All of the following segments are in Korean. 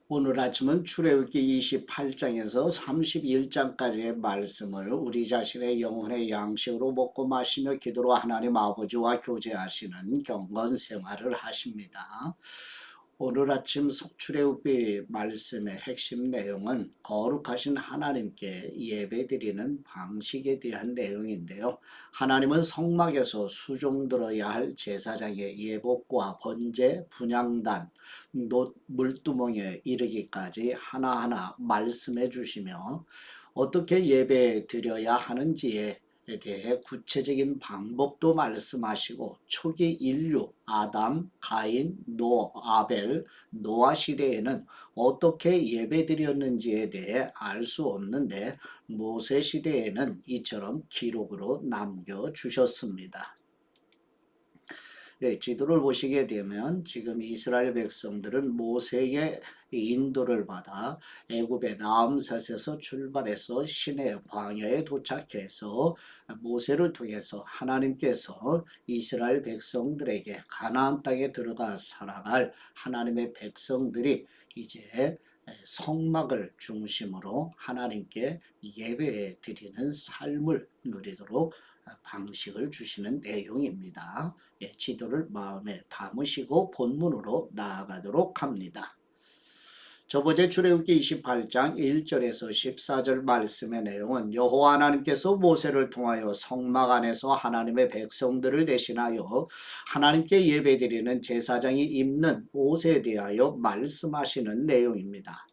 오늘 아침은 출애굽기 28장에서 31장까지의 말씀을 우리 자신의 영혼의 양식으로 먹고 마시며 기도로 하나님 아버지와 교제하시는 경건 생활을 하십니다. 오늘 아침 출애굽기 말씀의 핵심 내용은 거룩하신 하나님께 예배드리는 방식에 대한 내용인데요. 하나님은 성막에서 수종들어야 할 제사장의 예복과 번제, 분향단, 물두멍에 이르기까지 하나하나 말씀해 주시며 어떻게 예배 드려야 하는지에 대해 구체적인 방법도 말씀하시고 초기 인류 아담, 가인, 아벨, 노아 시대에는 어떻게 예배 드렸는지에 대해 알 수 없는데 모세 시대에는 이처럼 기록으로 남겨주셨습니다. 네, 지도를 보시게 되면 지금 이스라엘 백성들은 모세의 인도를 받아 애굽의 라암셋에서 출발해서 시내 광야에 도착해서 모세를 통해서 하나님께서 이스라엘 백성들에게 가나안 땅에 들어가 살아갈 하나님의 백성들이 이제 성막을 중심으로 하나님께 예배 드리는 삶을 누리도록 방식을 주시는 내용입니다. 지도를 마음에 담으시고 본문으로 나아가도록 합니다. 저번에 출애굽기 28장 1절에서 14절 말씀의 내용은 여호와 하나님께서 모세를 통하여 성막 안에서 하나님의 백성들을 대신하여 하나님께 예배드리는 제사장이 입는 옷에 대하여 말씀하시는 내용입니다.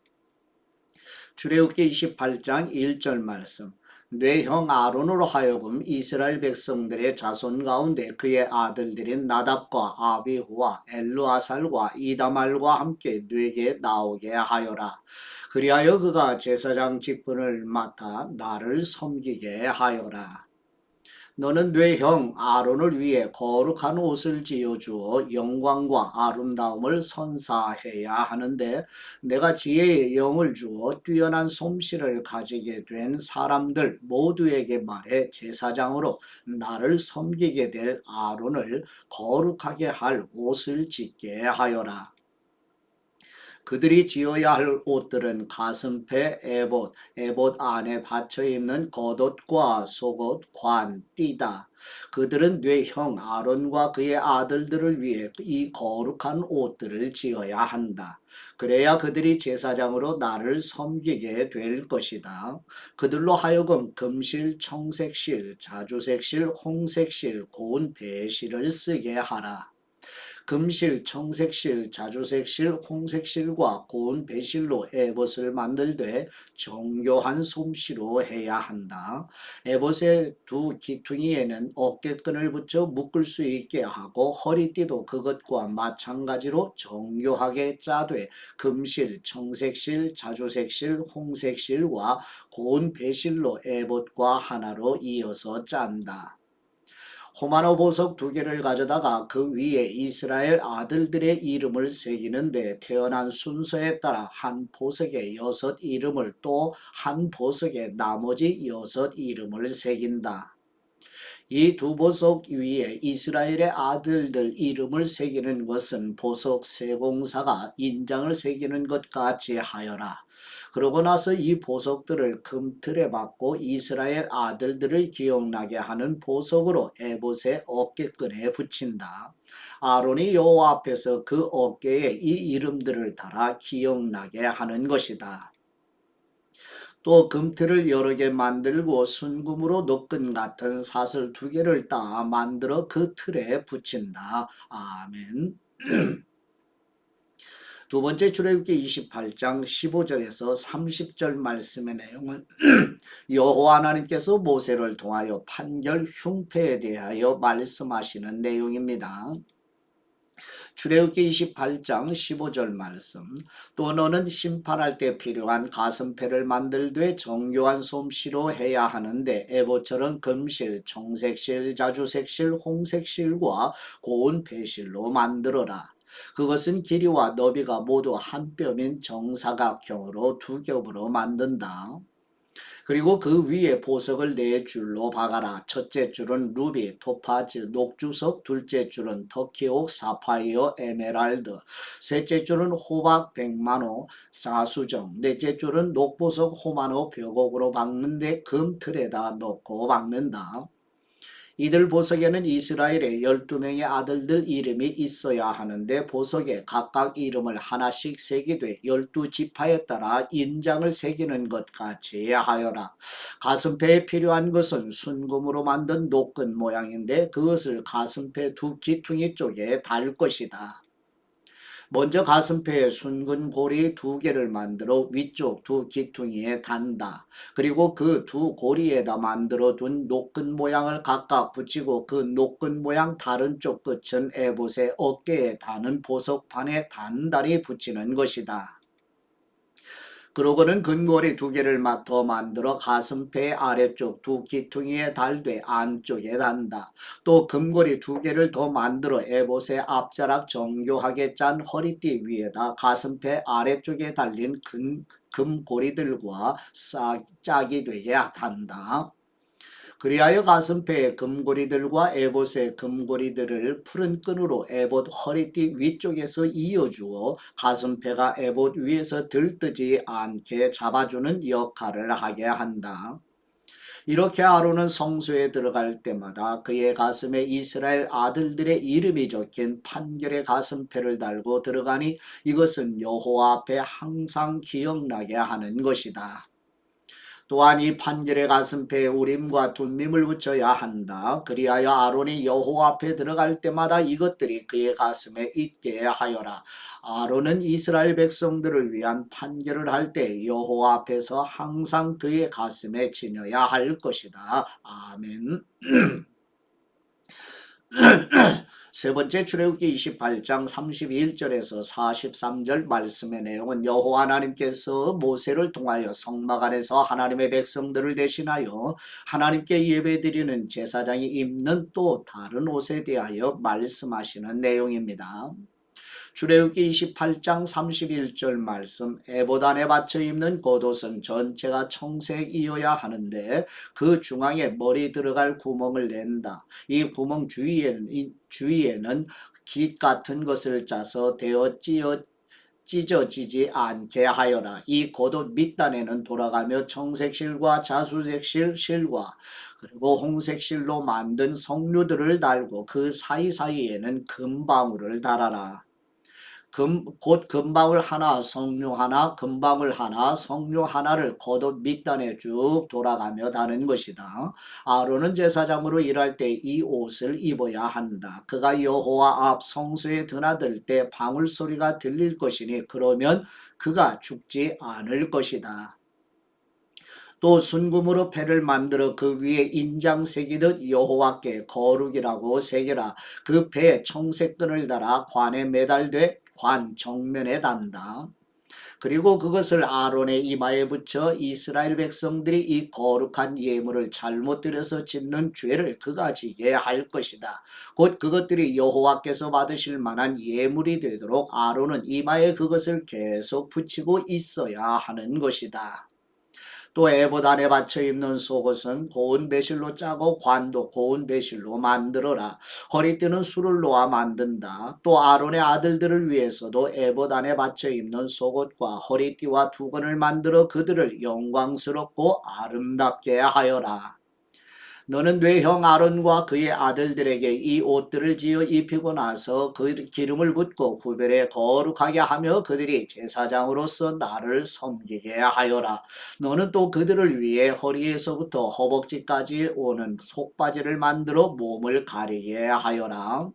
출애굽기 28장 1절 말씀 내 형 아론으로 하여금 이스라엘 백성들의 자손 가운데 그의 아들들인 나답과 아비후와 엘르아살과 이다말과 함께 뇌게 나오게 하여라. 그리하여 그가 제사장 직분을 맡아 나를 섬기게 하여라. 너는 네 형 아론을 위해 거룩한 옷을 지어주어 영광과 아름다움을 선사해야 하는데 내가 지혜의 영을 주어 뛰어난 솜씨를 가지게 된 사람들 모두에게 말해 제사장으로 나를 섬기게 될 아론을 거룩하게 할 옷을 짓게 하여라. 그들이 지어야 할 옷들은 가슴패, 에봇 안에 받쳐 입는 겉옷과 속옷, 관, 띠다. 그들은 네 형 아론과 그의 아들들을 위해 이 거룩한 옷들을 지어야 한다. 그래야 그들이 제사장으로 나를 섬기게 될 것이다. 그들로 하여금 금실, 청색실, 자주색실, 홍색실, 고운 배실을 쓰게 하라. 금실, 청색실, 자주색실, 홍색실과 고운 배실로 에봇을 만들되 정교한 솜씨로 해야 한다. 에봇의 두 귀퉁이에는 어깨끈을 붙여 묶을 수 있게 하고 허리띠도 그것과 마찬가지로 정교하게 짜되 금실, 청색실, 자주색실, 홍색실과 고운 배실로 에봇과 하나로 이어서 짠다. 호마노 보석 2개를 가져다가 그 위에 이스라엘 아들들의 이름을 새기는데 태어난 순서에 따라 한 보석에 6 이름을 또 한 보석에 나머지 6 이름을 새긴다. 이 두 보석 위에 이스라엘의 아들들 이름을 새기는 것은 보석 세공사가 인장을 새기는 것 같이 하여라. 그러고 나서 이 보석들을 금틀에 박고 이스라엘 아들들을 기억나게 하는 보석으로 에봇의 어깨끈에 붙인다. 아론이 여호와 앞에서 그 어깨에 이 이름들을 달아 기억나게 하는 것이다. 또 금틀을 여러 개 만들고 순금으로 노끈 같은 사슬 2개를 따 만들어 그 틀에 붙인다. 아멘. 두 번째 출애굽기 28장 15절에서 30절 말씀의 내용은 여호와 하나님께서 모세를 통하여 판결 흉패에 대하여 말씀하시는 내용입니다. 출애굽기 28장 15절 말씀 또 너는 심판할 때 필요한 가슴패를 만들되 정교한 솜씨로 해야 하는데 에봇처럼 금실, 청색실, 자주색실, 홍색실과 고운 배실로 만들어라. 그것은 길이와 너비가 모두 한 뼘인 정사각형으로 2겹으로 만든다. 그리고 그 위에 보석을 네 줄로 박아라. 첫째 줄은 루비, 토파즈, 녹주석, 둘째 줄은 터키옥, 사파이어, 에메랄드, 셋째 줄은 호박, 백만호, 사수정, 넷째 줄은 녹보석, 호마노, 벽옥으로 박는데 금틀에다 넣고 박는다. 이들 보석에는 이스라엘의 12명의 아들들 이름이 있어야 하는데 보석에 각각 이름을 하나씩 새기되 12지파에 따라 인장을 새기는 것 같이 하여라. 가슴패에 필요한 것은 순금으로 만든 노끈 모양인데 그것을 가슴패 두 귀퉁이 쪽에 달 것이다. 먼저 가슴뼈에 순근 고리 두 개를 만들어 위쪽 두 귀퉁이에 단다. 그리고 그 두 고리에다 만들어 둔 노끈 모양을 각각 붙이고 그 노끈 모양 다른 쪽 끝은 에봇의 어깨에 다는 보석판에 단단히 붙이는 것이다. 그러고는 근고리 두 개를 더 만들어 가슴뼈의 아래쪽 두 귀퉁이에 달되 안쪽에 단다. 또 금고리 두 개를 더 만들어 에봇의 앞자락 정교하게 짠 허리띠 위에다 가슴뼈 아래쪽에 달린 금고리들과 짝이 되게 한다. 그리하여 가슴뼈의 금고리들과 에봇의 금고리들을 푸른 끈으로 에봇 허리띠 위쪽에서 이어주어 가슴뼈가 에봇 위에서 들뜨지 않게 잡아주는 역할을 하게 한다. 이렇게 아론은 성소에 들어갈 때마다 그의 가슴에 이스라엘 아들들의 이름이 적힌 판결의 가슴표를 달고 들어가니 이것은 여호와 앞에 항상 기억나게 하는 것이다. 또한 이 판결의 가슴표에 우림과 둠밈을 붙여야 한다. 그리하여 아론이 여호와 앞에 들어갈 때마다 이것들이 그의 가슴에 있게 하여라. 아론은 이스라엘 백성들을 위한 판결을 할 때 여호와 앞에서 항상 그의 가슴에 지녀야 할 것이다. 아멘. 세 번째 출애굽기 28장 31절에서 43절 말씀의 내용은 여호와 하나님께서 모세를 통하여 성막 안에서 하나님의 백성들을 대신하여 하나님께 예배드리는 제사장이 입는 또 다른 옷에 대하여 말씀하시는 내용입니다. 출애굽기 28장 31절 말씀 에봇 안에 받쳐 입는 겉옷은 전체가 청색이어야 하는데 그 중앙에 머리 들어갈 구멍을 낸다. 이 구멍 주위에는 깃 같은 것을 짜서 찢어지지 않게 하여라. 이 겉옷 밑단에는 돌아가며 청색실과 자수색실과 그리고 홍색실로 만든 석류들을 달고 그 사이사이에는 금방울을 달아라. 곧 금방울 하나, 석류 하나, 금방울 하나, 석류 하나를 겉옷 밑단에 쭉 돌아가며 다는 것이다. 아론은 제사장으로 일할 때 이 옷을 입어야 한다. 그가 여호와 앞 성소에 드나들 때 방울 소리가 들릴 것이니 그러면 그가 죽지 않을 것이다. 또 순금으로 패를 만들어 그 위에 인장 새기듯 여호와께 거룩이라고 새겨라. 그 패에 청색끈을 달아 관에 매달되 관 정면에 단다. 그리고 그것을 아론의 이마에 붙여 이스라엘 백성들이 이 거룩한 예물을 잘못 드려서 짓는 죄를 그가 지게 할 것이다. 곧 그것들이 여호와께서 받으실 만한 예물이 되도록 아론은 이마에 그것을 계속 붙이고 있어야 하는 것이다. 또 에봇 안에 받쳐 입는 속옷은 고운 배실로 짜고 관도 고운 배실로 만들어라. 허리띠는 수를 놓아 만든다. 또 아론의 아들들을 위해서도 에봇 안에 받쳐 입는 속옷과 허리띠와 두건을 만들어 그들을 영광스럽고 아름답게 하여라. 너는 네 형 아론과 그의 아들들에게 이 옷들을 지어 입히고 나서 그 기름을 붓고 구별에 거룩하게 하며 그들이 제사장으로서 나를 섬기게 하여라. 너는 또 그들을 위해 허리에서부터 허벅지까지 오는 속바지를 만들어 몸을 가리게 하여라.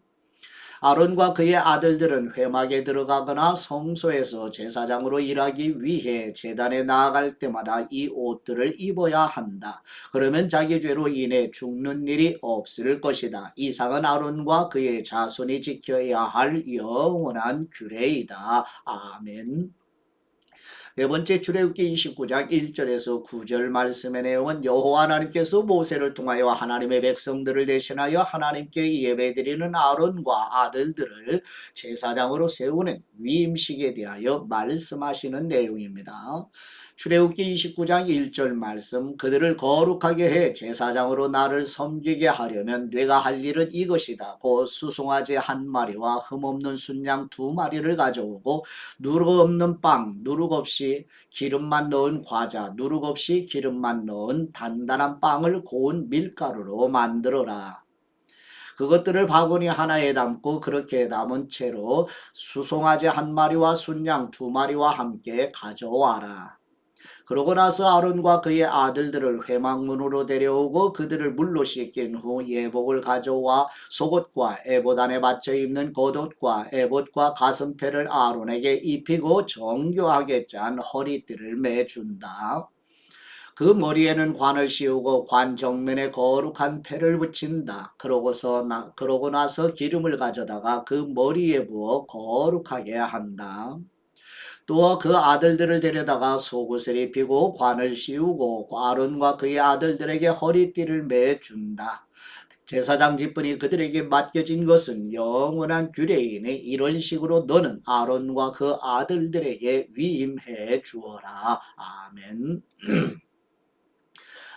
아론과 그의 아들들은 회막에 들어가거나 성소에서 제사장으로 일하기 위해 제단에 나아갈 때마다 이 옷들을 입어야 한다. 그러면 자기 죄로 인해 죽는 일이 없을 것이다. 이상은 아론과 그의 자손이 지켜야 할 영원한 규례이다. 아멘. 네 번째 출애굽기 29장 1절에서 9절 말씀의 내용은 여호와 하나님께서 모세를 통하여 하나님의 백성들을 대신하여 하나님께 예배드리는 아론과 아들들을 제사장으로 세우는 위임식에 대하여 말씀하시는 내용입니다. 출애굽기 29장 1절 말씀 그들을 거룩하게 해 제사장으로 나를 섬기게 하려면 네가 할 일은 이것이다. 곧 수송아지 한 마리와 흠없는 순양 두 마리를 가져오고 누룩 없는 빵, 누룩 없이 기름만 넣은 과자, 누룩 없이 기름만 넣은 단단한 빵을 고운 밀가루로 만들어라. 그것들을 바구니 하나에 담고 그렇게 담은 채로 수송아지 한 마리와 순양 두 마리와 함께 가져와라. 그러고 나서 아론과 그의 아들들을 회막문으로 데려오고 그들을 물로 씻긴 후 예복을 가져와 속옷과 에봇 안에 받쳐 입는 겉옷과 에봇과 가슴패를 아론에게 입히고 정교하게 짠 허리띠를 매준다. 그 머리에는 관을 씌우고 관 정면에 거룩한 패를 붙인다. 그러고 나서 기름을 가져다가 그 머리에 부어 거룩하게 한다. 또 그 아들들을 데려다가 속옷을 입히고 관을 씌우고 아론과 그의 아들들에게 허리띠를 매준다. 제사장 직분이 그들에게 맡겨진 것은 영원한 규례이니 이런 식으로 너는 아론과 그 아들들에게 위임해 주어라. 아멘.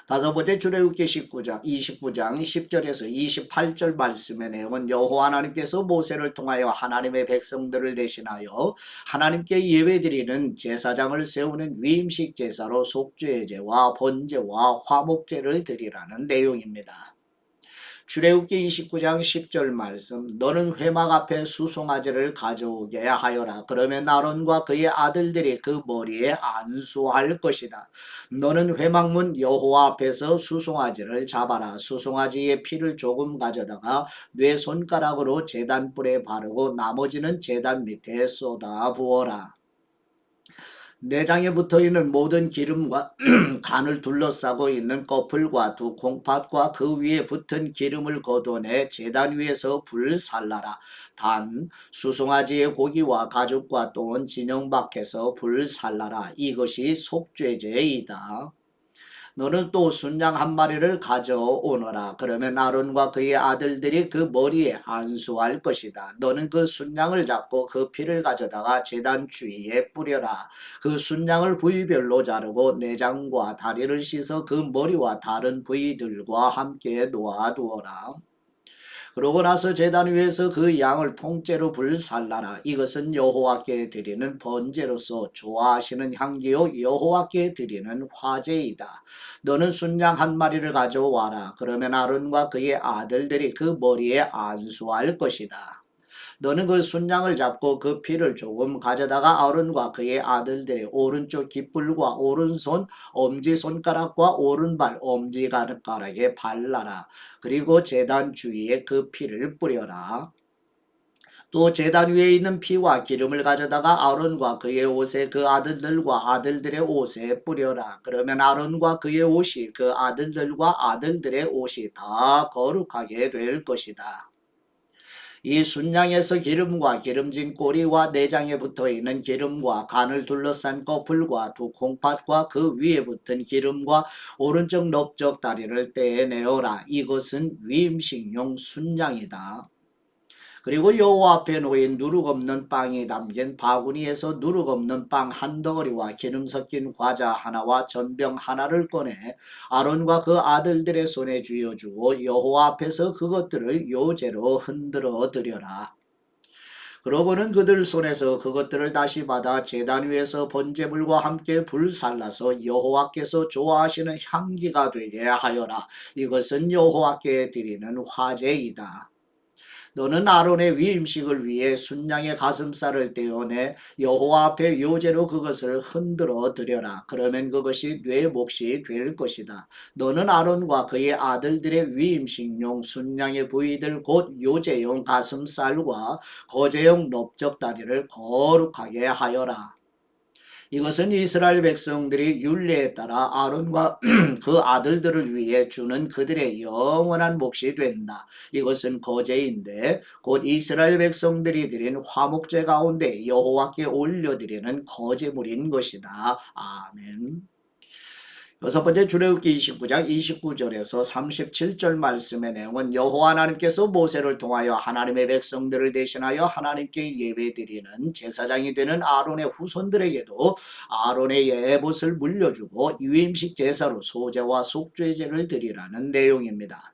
다섯 번째 출애굽기 29장 10절에서 28절 말씀의 내용은 여호와 하나님께서 모세를 통하여 하나님의 백성들을 대신하여 하나님께 예배드리는 제사장을 세우는 위임식 제사로 속죄의 제와 번제와 화목제를 드리라는 내용입니다. 출애굽기 29장 10절 말씀 너는 회막 앞에 수송아지를 가져오게 하여라. 그러면 아론과 그의 아들들이 그 머리에 안수할 것이다. 너는 회막문 여호와 앞에서 수송아지를 잡아라. 수송아지의 피를 조금 가져다가 뇌 손가락으로 제단불에 바르고 나머지는 제단 밑에 쏟아 부어라. 내장에 붙어있는 모든 기름과 간을 둘러싸고 있는 꺼풀과 두 콩팥과 그 위에 붙은 기름을 걷어내 제단 위에서 불살라라. 단 수송아지의 고기와 가죽과 똥은 진영 밖에서 불살라라. 이것이 속죄제이다. 너는 또 순양 한 마리를 가져오너라. 그러면 아론과 그의 아들들이 그 머리에 안수할 것이다. 너는 그 순양을 잡고 그 피를 가져다가 제단 주위에 뿌려라. 그 순양을 부위별로 자르고 내장과 다리를 씻어 그 머리와 다른 부위들과 함께 놓아두어라. 그러고 나서 제단 위에서 그 양을 통째로 불살라라. 이것은 여호와께 드리는 번제로서 좋아하시는 향기요 여호와께 드리는 화제이다. 너는 순양 한 마리를 가져와라. 그러면 아론과 그의 아들들이 그 머리에 안수할 것이다. 너는 그 순양을 잡고 그 피를 조금 가져다가 아론과 그의 아들들의 오른쪽 깃불과 오른손 엄지손가락과 오른발 엄지가락에 발라라. 그리고 제단 주위에 그 피를 뿌려라. 또 제단 위에 있는 피와 기름을 가져다가 아론과 그의 옷에 그 아들들과 아들들의 옷에 뿌려라. 그러면 아론과 그의 옷이 그 아들들과 아들들의 옷이 다 거룩하게 될 것이다. 이 순양에서 기름과 기름진 꼬리와 내장에 붙어있는 기름과 간을 둘러싼 꺼풀과 두 콩팥과 그 위에 붙은 기름과 오른쪽 넓적 다리를 떼내어라. 이것은 위임식용 순양이다. 그리고 여호와 앞에 놓인 누룩 없는 빵이 담긴 바구니에서 누룩 없는 빵 한 덩어리와 기름 섞인 과자 하나와 전병 하나를 꺼내 아론과 그 아들들의 손에 쥐어주고 여호와 앞에서 그것들을 요제로 흔들어 드려라. 그러고는 그들 손에서 그것들을 다시 받아 제단 위에서 번제물과 함께 불살라서 여호와께서 좋아하시는 향기가 되게 하여라. 이것은 여호와께 드리는 화제이다. 너는 아론의 위임식을 위해 순양의 가슴살을 떼어내 여호와 앞에 요제로 그것을 흔들어 드려라. 그러면 그것이 네 몫이 될 것이다. 너는 아론과 그의 아들들의 위임식용 순양의 부위들 곧 요제용 가슴살과 거제용 넓적 다리를 거룩하게 하여라. 이것은 이스라엘 백성들이 율례에 따라 아론과 그 아들들을 위해 주는 그들의 영원한 몫이 된다. 이것은 거제인데 곧 이스라엘 백성들이 드린 화목제 가운데 여호와께 올려드리는 거제물인 것이다. 아멘. 여섯 번째 출애굽기 29장 29절에서 37절 말씀의 내용은 여호와 하나님께서 모세를 통하여 하나님의 백성들을 대신하여 하나님께 예배드리는 제사장이 되는 아론의 후손들에게도 아론의 예봇을 물려주고 유임식 제사로 소제와 속죄제를 드리라는 내용입니다.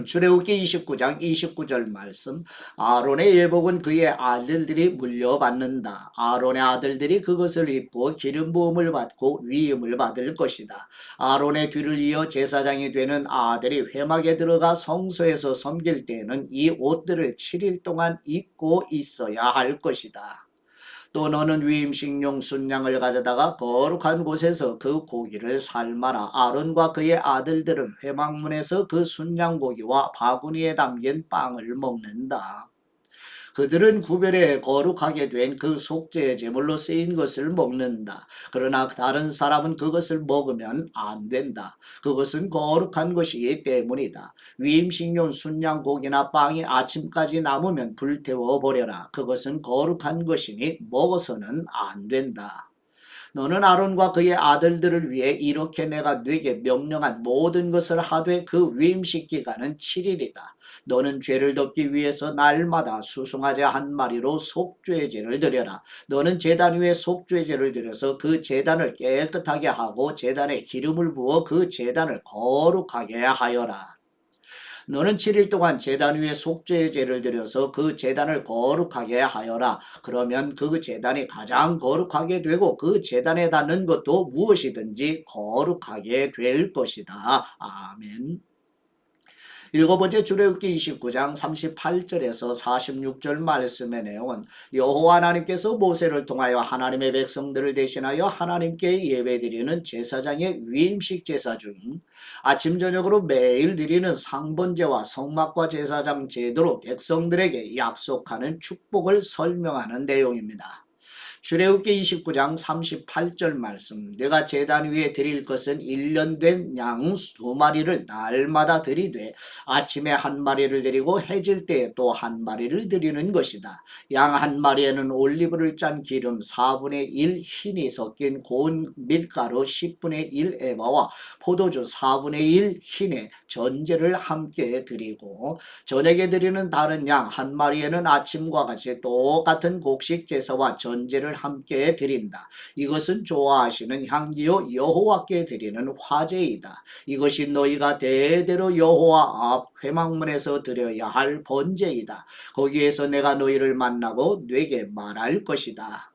출애굽기 29장 29절 말씀 아론의 예복은 그의 아들들이 물려받는다. 아론의 아들들이 그것을 입고 기름 부음을 받고 위임을 받을 것이다. 아론의 뒤를 이어 제사장이 되는 아들이 회막에 들어가 성소에서 섬길 때에는 이 옷들을 7일 동안 입고 있어야 할 것이다. 또 너는 위임식용 순양을 가져다가 거룩한 곳에서 그 고기를 삶아라. 아론과 그의 아들들은 회막문에서 그 순양고기와 바구니에 담긴 빵을 먹는다. 그들은 구별에 거룩하게 된 그 속죄의 제물로 쓰인 것을 먹는다. 그러나 다른 사람은 그것을 먹으면 안 된다. 그것은 거룩한 것이기 때문이다. 위임식용 순양고기나 빵이 아침까지 남으면 불태워 버려라. 그것은 거룩한 것이니 먹어서는 안 된다. 너는 아론과 그의 아들들을 위해 이렇게 내가 네게 명령한 모든 것을 하되 그 위임식 기간은 7일이다. 너는 죄를 덮기 위해서 날마다 수송아지 한 마리로 속죄제를 드려라. 너는 제단 위에 속죄제를 드려서 그 제단을 깨끗하게 하고 제단에 기름을 부어 그 제단을 거룩하게 하여라. 너는 7일 동안 제단 위에 속죄제를 드려서 그 제단을 거룩하게 하여라. 그러면 그 제단이 가장 거룩하게 되고 그 제단에 닿는 것도 무엇이든지 거룩하게 될 것이다. 아멘. 일곱 번째 출애굽기 29장 38절에서 46절 말씀의 내용은 여호와 하나님께서 모세를 통하여 하나님의 백성들을 대신하여 하나님께 예배드리는 제사장의 위임식 제사 중 아침 저녁으로 매일 드리는 상번제와 성막과 제사장 제도로 백성들에게 약속하는 축복을 설명하는 내용입니다. 출애굽기 29장 38절 말씀 내가 제단 위에 드릴 것은 1년 된 양 2마리를 날마다 드리되 아침에 한 마리를 드리고 해질 때에 또 한 마리를 드리는 것이다. 양 한 마리에는 올리브를 짠 기름 4분의 1 흰이 섞인 고운 밀가루 10분의 1 에바와 포도주 4분의 1 흰에 전제를 함께 드리고 저녁에 드리는 다른 양 한 마리에는 아침과 같이 똑같은 곡식 제사와 전제를 함께 드린다. 이것은 좋아하시는 향기요 여호와께 드리는 화제이다. 이것이 너희가 대대로 여호와 앞 회막문에서 드려야 할 번제이다. 거기에서 내가 너희를 만나고 네게 말할 것이다.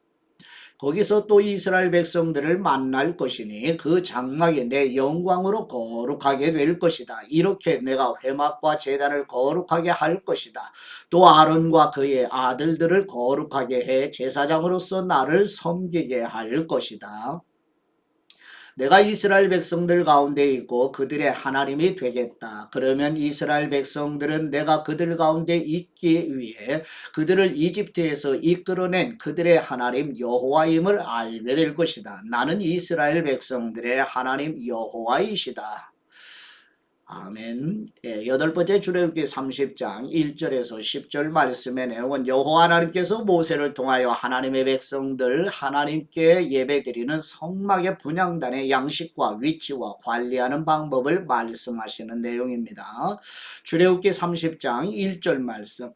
거기서 또 이스라엘 백성들을 만날 것이니 그 장막이 내 영광으로 거룩하게 될 것이다. 이렇게 내가 회막과 제단을 거룩하게 할 것이다. 또 아론과 그의 아들들을 거룩하게 해 제사장으로서 나를 섬기게 할 것이다. 내가 이스라엘 백성들 가운데 있고 그들의 하나님이 되겠다. 그러면 이스라엘 백성들은 내가 그들 가운데 있기 위해 그들을 이집트에서 이끌어낸 그들의 하나님 여호와임을 알게 될 것이다. 나는 이스라엘 백성들의 하나님 여호와이시다. 아멘. 여덟 번째 출애굽기 30장 1절에서 10절 말씀의 내용은 여호와 하나님께서 모세를 통하여 하나님의 백성들 하나님께 예배드리는 성막의 분향단의 양식과 위치와 관리하는 방법을 말씀하시는 내용입니다. 출애굽기 30장 1절 말씀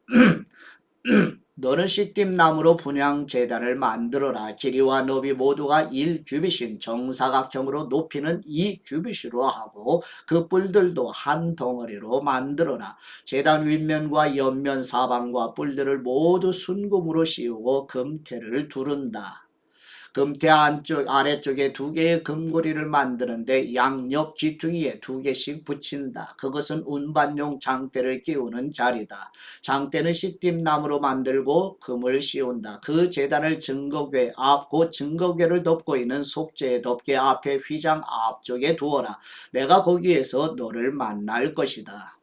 너는 시딤 나무로 분향 제단을 만들어라. 길이와 너비 모두가 1규빗인 정사각형으로 높이는 2규빗으로 하고 그 뿔들도 한 덩어리로 만들어라. 제단 윗면과 옆면 사방과 뿔들을 모두 순금으로 씌우고 금태를 두른다. 금태 안쪽 아래쪽에 2개의 금고리를 만드는데 양옆 귀퉁이에 2개씩 붙인다. 그것은 운반용 장대를 끼우는 자리다. 장대는 시딤나무로 만들고 금을 씌운다. 그 제단을 증거궤 앞 곧 증거궤를 덮고 있는 속죄의 덮개 앞에 휘장 앞쪽에 두어라. 내가 거기에서 너를 만날 것이다.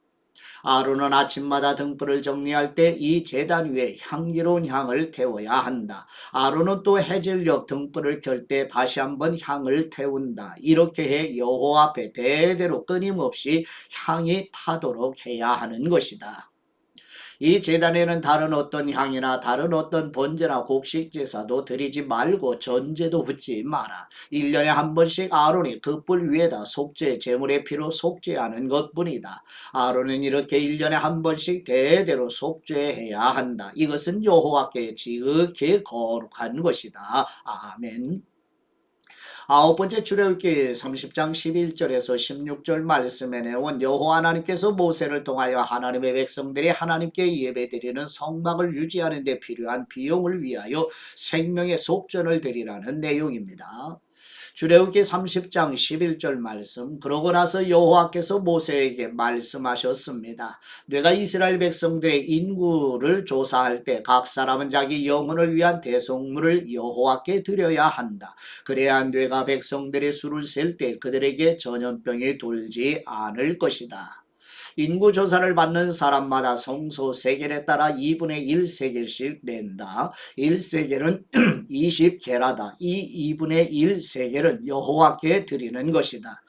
아론은 아침마다 등불을 정리할 때 이 제단 위에 향기로운 향을 태워야 한다. 아론은 또 해질녘 등불을 켤 때 다시 한번 향을 태운다. 이렇게 해 여호와 앞에 대대로 끊임없이 향이 타도록 해야 하는 것이다. 이 제단에는 다른 어떤 향이나 다른 어떤 번제나 곡식 제사도 드리지 말고 전제도 붙지 마라. 1년에 한 번씩 아론이 그 뿔 위에다 속죄 제물의 피로 속죄하는 것뿐이다. 아론은 이렇게 1년에 한 번씩 대대로 속죄해야 한다. 이것은 여호와께 지극히 거룩한 것이다. 아멘. 아홉 번째 출애굽기 30장 11절에서 16절 말씀에 내온 여호와 하나님께서 모세를 통하여 하나님의 백성들이 하나님께 예배드리는 성막을 유지하는 데 필요한 비용을 위하여 생명의 속전을 드리라는 내용입니다. 출애굽기 30장 11절 말씀. 그러고 나서 여호와께서 모세에게 말씀하셨습니다. 내가 이스라엘 백성들의 인구를 조사할 때 각 사람은 자기 영혼을 위한 대속물을 여호와께 드려야 한다. 그래야 내가 백성들의 수를 셀 때 그들에게 전염병이 돌지 않을 것이다. 인구조사를 받는 사람마다 성소 세겔에 따라 2분의 1 세겔씩 낸다. 1세겔은 20게라다. 이 2분의 1 세겔은 여호와께 드리는 것이다.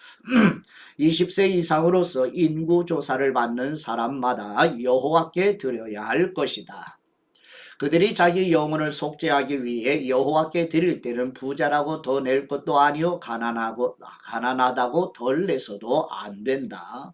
20세 이상으로서 인구조사를 받는 사람마다 여호와께 드려야 할 것이다. 그들이 자기 영혼을 속죄하기 위해 여호와께 드릴 때는 부자라고 더 낼 것도 아니요 가난하다고 덜 내서도 안 된다.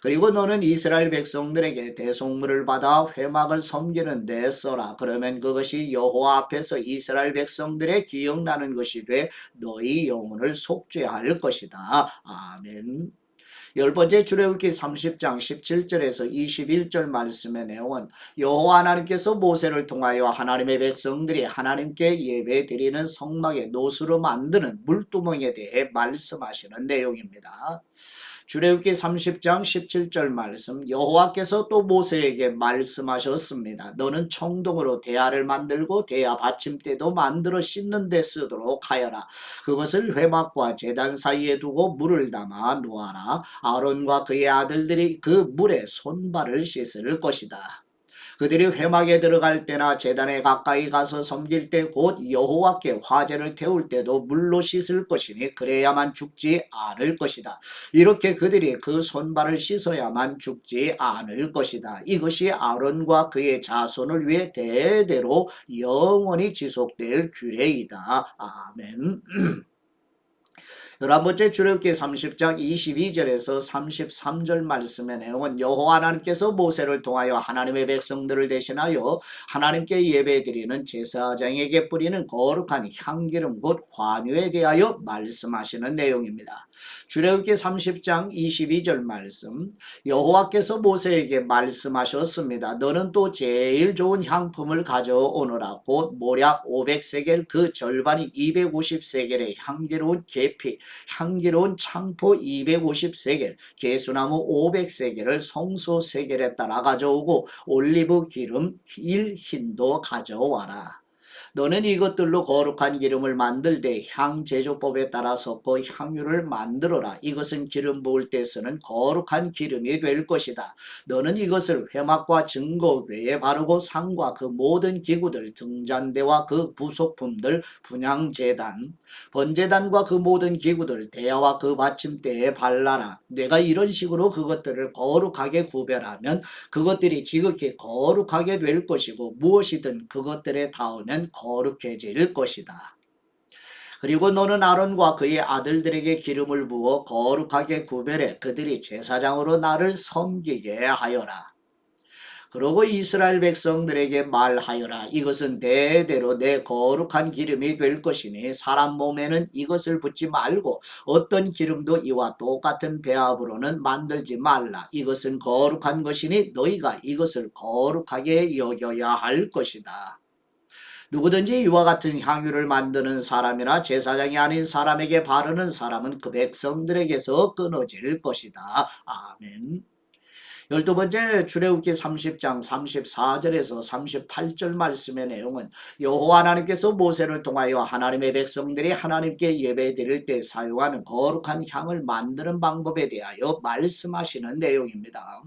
그리고 너는 이스라엘 백성들에게 대속물을 받아 회막을 섬기는 데 써라. 그러면 그것이 여호와 앞에서 이스라엘 백성들의 기억나는 것이 돼 너희 영혼을 속죄할 것이다. 아멘. 열 번째 출애굽기 30장 17절에서 21절 말씀의 내용은 여호와 하나님께서 모세를 통하여 하나님의 백성들이 하나님께 예배드리는 성막의 노수로 만드는 물두멍에 대해 말씀하시는 내용입니다. 출애굽기 30장 17절 말씀. 여호와께서 또 모세에게 말씀하셨습니다. 너는 청동으로 대야를 만들고 대야 받침대도 만들어 씻는 데 쓰도록 하여라. 그것을 회막과 제단 사이에 두고 물을 담아 놓아라. 아론과 그의 아들들이 그 물에 손발을 씻을 것이다. 그들이 회막에 들어갈 때나 제단에 가까이 가서 섬길 때 곧 여호와께 화제를 태울 때도 물로 씻을 것이니 그래야만 죽지 않을 것이다. 이렇게 그들이 그 손발을 씻어야만 죽지 않을 것이다. 이것이 아론과 그의 자손을 위해 대대로 영원히 지속될 규례이다. 아멘. 11번째 출애굽기 30장 22절에서 33절 말씀의 내용은 여호와 하나님께서 모세를 통하여 하나님의 백성들을 대신하여 하나님께 예배드리는 제사장에게 뿌리는 거룩한 향기름 곧 관유에 대하여 말씀하시는 내용입니다. 출애굽기 30장 22절 말씀. 여호와께서 모세에게 말씀하셨습니다. 너는 또 제일 좋은 향품을 가져오너라. 곧 모략 500세겔 그 절반이 250세겔의 향기로운 계피 향기로운 창포 250세겔, 개수나무 500세겔을 성소 세겔에 따라 가져오고 올리브 기름 1흰도 가져와라. 너는 이것들로 거룩한 기름을 만들 때 향 제조법에 따라 섞어 향유를 만들어라. 이것은 기름 부을 때 쓰는 거룩한 기름이 될 것이다. 너는 이것을 회막과 증거 외에 바르고 상과 그 모든 기구들, 등잔대와 그 부속품들, 분향제단, 번제단과 그 모든 기구들, 대야와 그 받침대에 발라라. 내가 이런 식으로 그것들을 거룩하게 구별하면 그것들이 지극히 거룩하게 될 것이고 무엇이든 그것들에 닿으면 거룩해질 것이다. 그리고 너는 아론과 그의 아들들에게 기름을 부어 거룩하게 구별해 그들이 제사장으로 나를 섬기게 하여라. 그러고 이스라엘 백성들에게 말하여라. 이것은 대대로 내 거룩한 기름이 될 것이니 사람 몸에는 이것을 붓지 말고 어떤 기름도 이와 똑같은 배합으로는 만들지 말라. 이것은 거룩한 것이니 너희가 이것을 거룩하게 여겨야 할 것이다. 누구든지 이와 같은 향유를 만드는 사람이나 제사장이 아닌 사람에게 바르는 사람은 그 백성들에게서 끊어질 것이다. 아멘. 12번째 출애굽기 30장 34절에서 38절 말씀의 내용은 여호와 하나님께서 모세를 통하여 하나님의 백성들이 하나님께 예배드릴 때 사용하는 거룩한 향을 만드는 방법에 대하여 말씀하시는 내용입니다.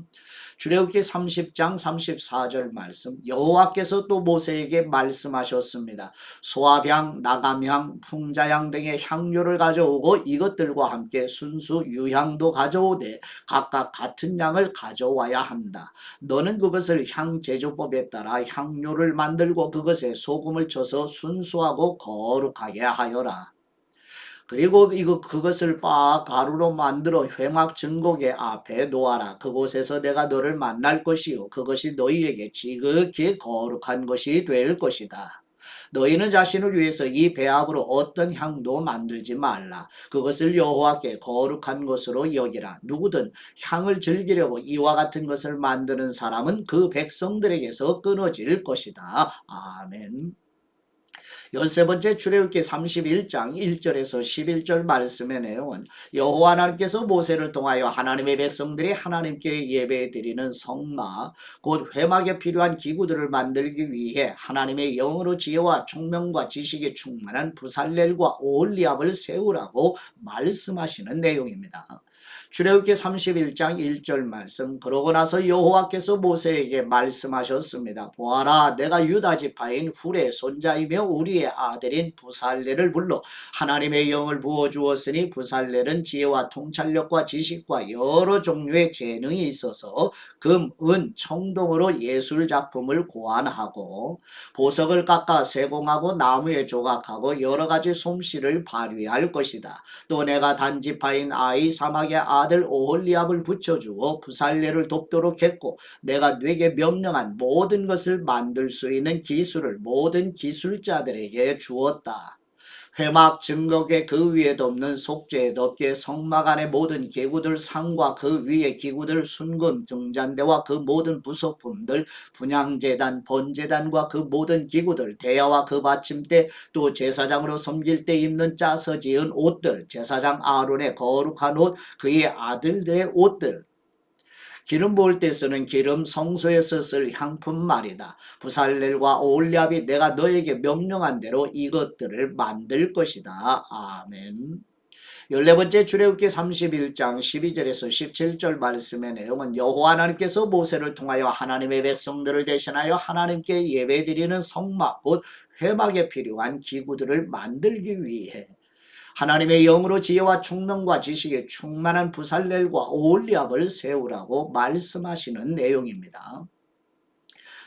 출애굽기 30장 34절 말씀, 여호와께서 또 모세에게 말씀하셨습니다. 소압양, 나감향, 풍자향 등의 향료를 가져오고 이것들과 함께 순수 유향도 가져오되 각각 같은 양을 가져와야 한다. 너는 그것을 향 제조법에 따라 향료를 만들고 그것에 소금을 쳐서 순수하고 거룩하게 하여라. 그리고 그것을 빻아 가루로 만들어 회막 증거계 앞에 놓아라. 그곳에서 내가 너를 만날 것이요 그것이 너희에게 지극히 거룩한 것이 될 것이다. 너희는 자신을 위해서 이 배합으로 어떤 향도 만들지 말라. 그것을 여호와께 거룩한 것으로 여기라. 누구든 향을 즐기려고 이와 같은 것을 만드는 사람은 그 백성들에게서 끊어질 것이다. 아멘. 13번째 출애굽기 31장 1절에서 11절 말씀의 내용은 여호와 하나님께서 모세를 통하여 하나님의 백성들이 하나님께 예배드리는 성막 곧 회막에 필요한 기구들을 만들기 위해 하나님의 영으로 지혜와 총명과 지식에 충만한 부살렐과 오홀리압을 세우라고 말씀하시는 내용입니다. 출애굽기 31장 1절 말씀, 그러고 나서 여호와께서 모세에게 말씀하셨습니다. 보아라, 내가 유다 지파인 훌의 손자이며 우리의 아들인 부살렐을 불러 하나님의 영을 부어주었으니 부살렐은 지혜와 통찰력과 지식과 여러 종류의 재능이 있어서 금, 은, 청동으로 예술작품을 고안하고 보석을 깎아 세공하고 나무에 조각하고 여러 가지 솜씨를 발휘할 것이다. 또 내가 단지파인 아이사막의 아들 오홀리압을 붙여주어 부살렐을 돕도록 했고 내가 네게 명령한 모든 것을 만들 수 있는 기술을 모든 기술자들에게 주었다. 회막 증거계 그 위에 덮는 속죄에 덮개 성막 안의 모든 기구들 상과 그 위에 기구들 순금 등잔대와 그 모든 부속품들 분향제단 번제단과 그 모든 기구들 대야와 그 받침대 또 제사장으로 섬길 때 입는 짜서 지은 옷들 제사장 아론의 거룩한 옷 그의 아들들의 옷들 기름 부을 때 쓰는 기름 성소에서 쓸 향품 말이다. 부살렐과 오홀리압이 내가 너에게 명령한 대로 이것들을 만들 것이다. 아멘. 14번째 출애굽기 31장 12절에서 17절 말씀의 내용은 여호와 하나님께서 모세를 통하여 하나님의 백성들을 대신하여 하나님께 예배드리는 성막 곧 회막에 필요한 기구들을 만들기 위해 하나님의 영으로 지혜와 총명과 지식에 충만한 부살렐과 오홀리압을 세우라고 말씀하시는 내용입니다.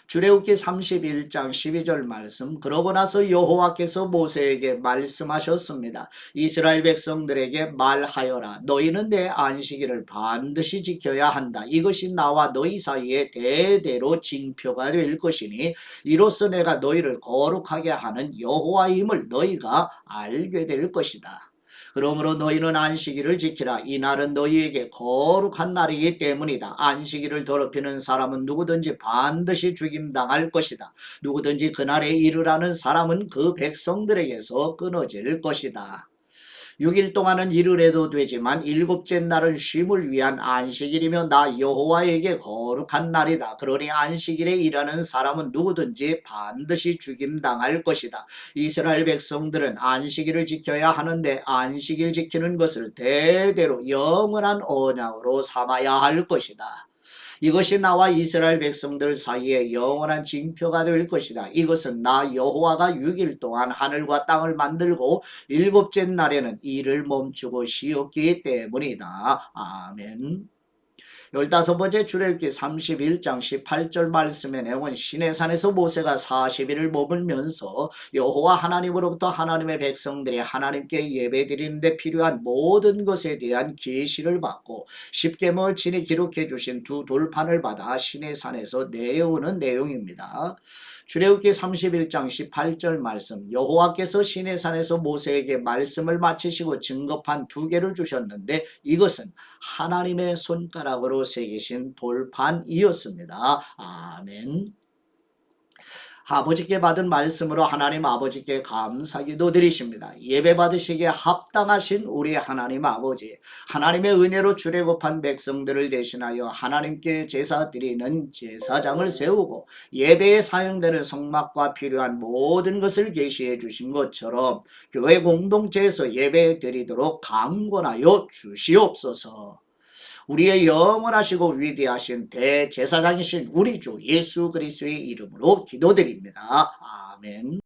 출애굽기 31장 12절 말씀, 그러고 나서 여호와께서 모세에게 말씀하셨습니다. 이스라엘 백성들에게 말하여라. 너희는 내 안식일을 반드시 지켜야 한다. 이것이 나와 너희 사이에 대대로 징표가 될 것이니 이로써 내가 너희를 거룩하게 하는 여호와임을 너희가 알게 될 것이다. 그러므로 너희는 안식일을 지키라. 이 날은 너희에게 거룩한 날이기 때문이다. 안식일을 더럽히는 사람은 누구든지 반드시 죽임당할 것이다. 누구든지 그날에 이르라는 사람은 그 백성들에게서 끊어질 것이다. 6일 동안은 일을 해도 되지만 일곱째 날은 쉼을 위한 안식일이며 나 여호와에게 거룩한 날이다. 그러니 안식일에 일하는 사람은 누구든지 반드시 죽임당할 것이다. 이스라엘 백성들은 안식일을 지켜야 하는데 안식일 지키는 것을 대대로 영원한 언약으로 삼아야 할 것이다. 이것이 나와 이스라엘 백성들 사이에 영원한 징표가 될 것이다. 이것은 나 여호와가 6일 동안 하늘과 땅을 만들고 일곱째 날에는 일을 멈추고 쉬었기 때문이다. 아멘. 15번째 출애굽기 31장 18절 말씀의 내용은 시내산에서 모세가 40일을 머물면서 여호와 하나님으로부터 하나님의 백성들이 하나님께 예배드리는 데 필요한 모든 것에 대한 계시를 받고 십계명을 친히 기록해 주신 두 돌판을 받아 시내산에서 내려오는 내용입니다. 출애굽기 31장 18절 말씀, 여호와께서 시내산에서 모세에게 말씀을 마치시고 증거판 2개를 주셨는데 이것은 하나님의 손가락으로 새기신 돌판이었습니다. 아멘. 아버지께 받은 말씀으로 하나님 아버지께 감사기도 드리십니다. 예배 받으시기에 합당하신 우리 하나님 아버지, 하나님의 은혜로 출애굽한 백성들을 대신하여 하나님께 제사 드리는 제사장을 세우고 예배에 사용되는 성막과 필요한 모든 것을 계시해 주신 것처럼 교회 공동체에서 예배 드리도록 강권하여 주시옵소서. 우리의 영원하시고 위대하신 대제사장이신 우리 주 예수 그리스도의 이름으로 기도드립니다. 아멘.